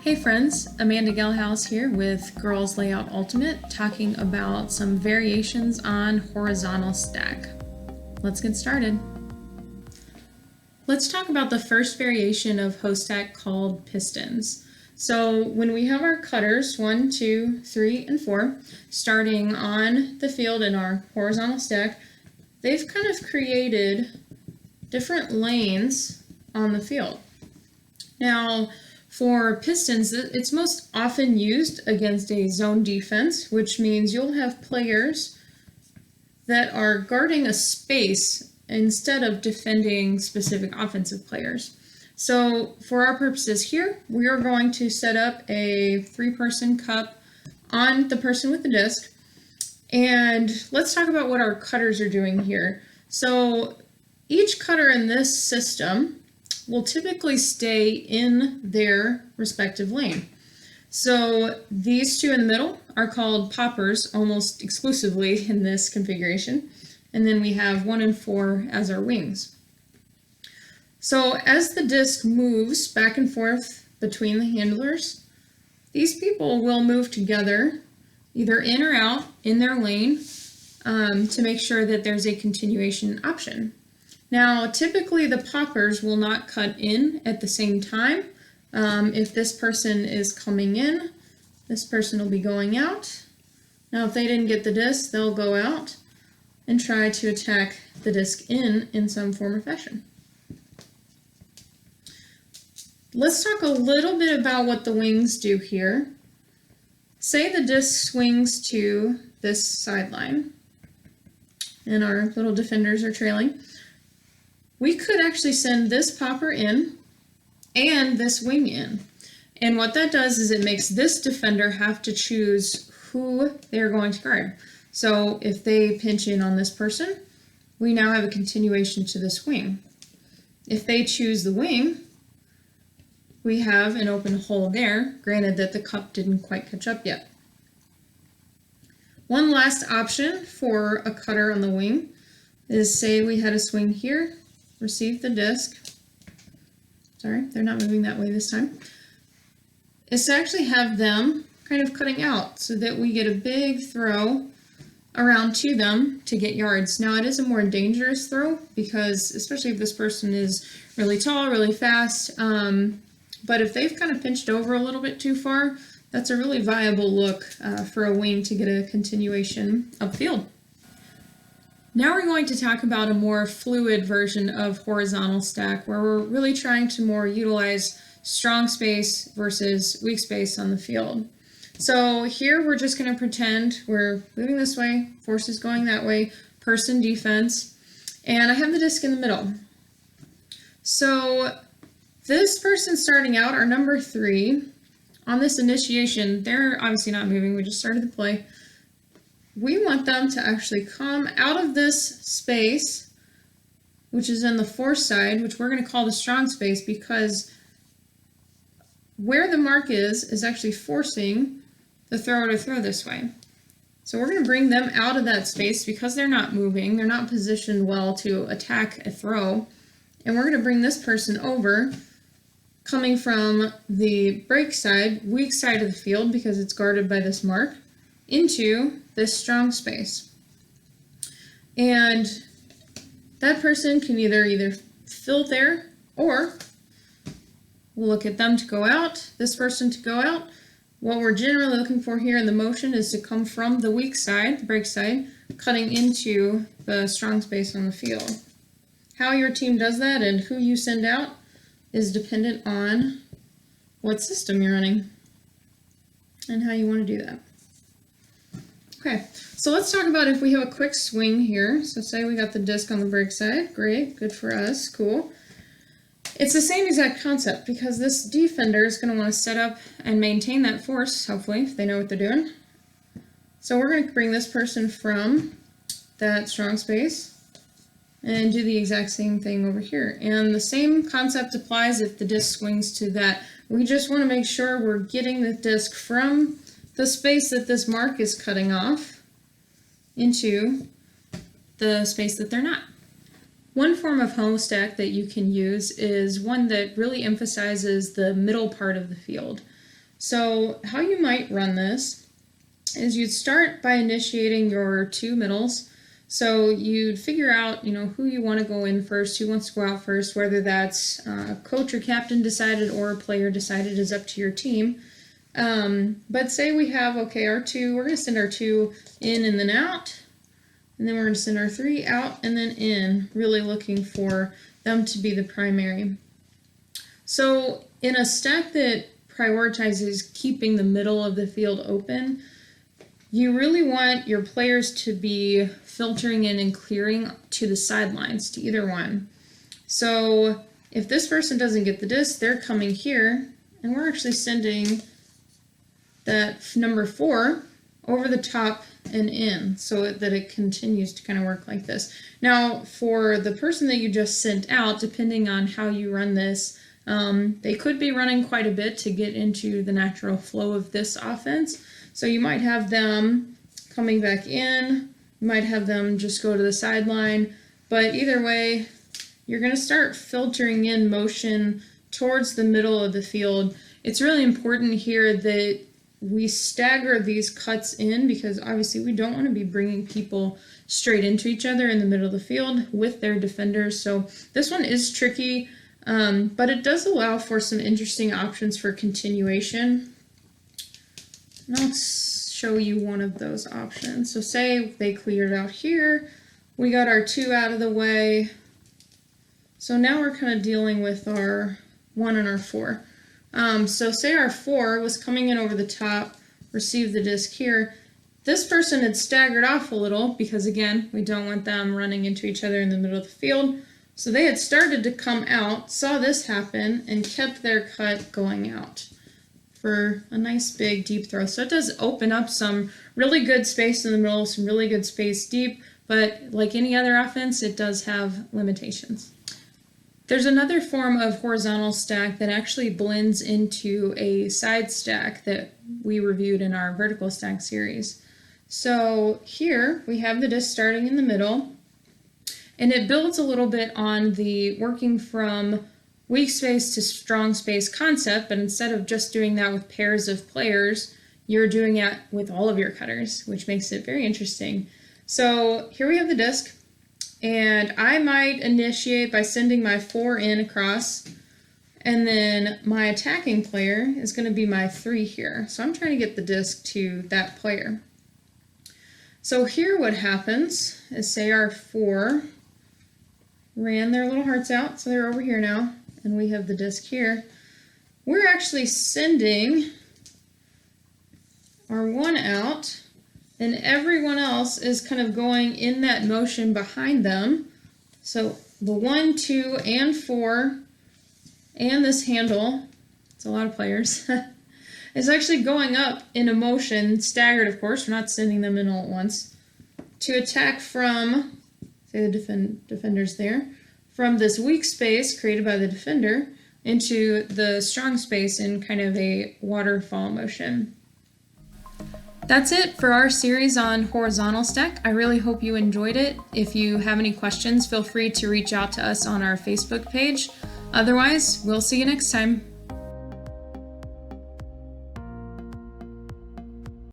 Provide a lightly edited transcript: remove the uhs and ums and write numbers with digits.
Hey friends, Amanda Gelhaus here with Girls Layout Ultimate, talking about some variations on horizontal stack. Let's get started. Let's talk about the first variation of hose stack called Pistons. So when we have our cutters, 1, 2, 3, and 4, starting on the field in our horizontal stack, they've kind of created different lanes on the field. Now, for Pistons, it's most often used against a zone defense, which means you'll have players that are guarding a space instead of defending specific offensive players. So for our purposes here, we are going to set up a 3-person cup on the person with the disc. And let's talk about what our cutters are doing here. So each cutter in this system will typically stay in their respective lane. So these two in the middle are called poppers almost exclusively in this configuration. And then we have 1 and 4 as our wings. So as the disc moves back and forth between the handlers, these people will move together either in or out in their lane to make sure that there's a continuation option. Now, typically the poppers will not cut in at the same time. If this person is coming in, this person will be going out. Now, if they didn't get the disc, they'll go out and try to attack the disc in some form or fashion. Let's talk a little bit about what the wings do here. Say the disc swings to this sideline, and our little defenders are trailing. We could actually send this popper in and this wing in. And what that does is it makes this defender have to choose who they're going to guard. So if they pinch in on this person, we now have a continuation to this wing. If they choose the wing, we have an open hole there, granted that the cup didn't quite catch up yet. One last option for a cutter on the wing is, say we had a swing here, receive the disc. Sorry, they're not moving that way this time. Is to actually have them kind of cutting out so that we get a big throw around to them to get yards. Now, it is a more dangerous throw because, especially if this person is really tall, really fast, but if they've kind of pinched over a little bit too far, that's a really viable look for a wing to get a continuation upfield. Now we're going to talk about a more fluid version of horizontal stack where we're really trying to more utilize strong space versus weak space on the field. So here we're just going to pretend we're moving this way, force is going that way, person defense, and I have the disc in the middle. So this person starting out, our number 3, on this initiation, they're obviously not moving, we just started the play. We want them to actually come out of this space, which is in the force side, which we're going to call the strong space because where the mark is actually forcing the thrower to throw this way. So we're going to bring them out of that space because they're not moving, they're not positioned well to attack a throw, and we're going to bring this person over, coming from the break side, weak side of the field because it's guarded by this mark, into this strong space. And that person can either fill there, or we'll look at them to go out, this person to go out. What we're generally looking for here in the motion is to come from the weak side, the break side, cutting into the strong space on the field. How your team does that and who you send out is dependent on what system you're running and how you want to do that. Okay, so let's talk about if we have a quick swing here. So say we got the disc on the break side. Great, good for us, cool. It's the same exact concept because this defender is going to want to set up and maintain that force, hopefully, if they know what they're doing. So we're going to bring this person from that strong space and do the exact same thing over here. And the same concept applies if the disc swings to that. We just want to make sure we're getting the disc from the space that this mark is cutting off into the space that they're not. One form of hose stack that you can use is one that really emphasizes the middle part of the field. So how you might run this is you'd start by initiating your two middles. So you'd figure out, who you want to go in first, who wants to go out first, whether that's coach or captain decided or a player decided is up to your team. But say we have, our two, we're going to send our two in and then out. And then we're going to send our three out and then in, really looking for them to be the primary. So in a stack that prioritizes keeping the middle of the field open, you really want your players to be filtering in and clearing to the sidelines, to either one. So if this person doesn't get the disc, they're coming here, and we're actually sending that number 4 over the top and in, so that it continues to kind of work like this. Now, for the person that you just sent out, depending on how you run this, they could be running quite a bit to get into the natural flow of this offense. So you might have them coming back in, you might have them just go to the sideline, but either way, you're going to start filtering in motion towards the middle of the field. It's really important here that we stagger these cuts in, because obviously we don't want to be bringing people straight into each other in the middle of the field with their defenders. So this one is tricky, but it does allow for some interesting options for continuation. And I'll show you one of those options. So say they cleared out here, we got our 2 out of the way. So now we're kind of dealing with our 1 and our 4. So say our 4 was coming in over the top, received the disc here. This person had staggered off a little because, again, we don't want them running into each other in the middle of the field. So they had started to come out, saw this happen, and kept their cut going out for a nice big deep throw. So it does open up some really good space in the middle, some really good space deep, but like any other offense, it does have limitations. There's another form of horizontal stack that actually blends into a side stack that we reviewed in our vertical stack series. So here we have the disc starting in the middle, and it builds a little bit on the working from weak space to strong space concept, but instead of just doing that with pairs of players, you're doing it with all of your cutters, which makes it very interesting. So here we have the disc. And I might initiate by sending my 4 in across, and then my attacking player is going to be my 3 here. So I'm trying to get the disc to that player. So here what happens is, say our 4 ran their little hearts out, so they're over here now, and we have the disc here. We're actually sending our 1 out, and everyone else is kind of going in that motion behind them. So the 1, 2, and 4, and this handle, it's a lot of players, is actually going up in a motion, staggered of course, we're not sending them in all at once, to attack from, say the defender's there, from this weak space created by the defender into the strong space in kind of a waterfall motion. That's it for our series on horizontal stack. I really hope you enjoyed it. If you have any questions, feel free to reach out to us on our Facebook page. Otherwise, we'll see you next time.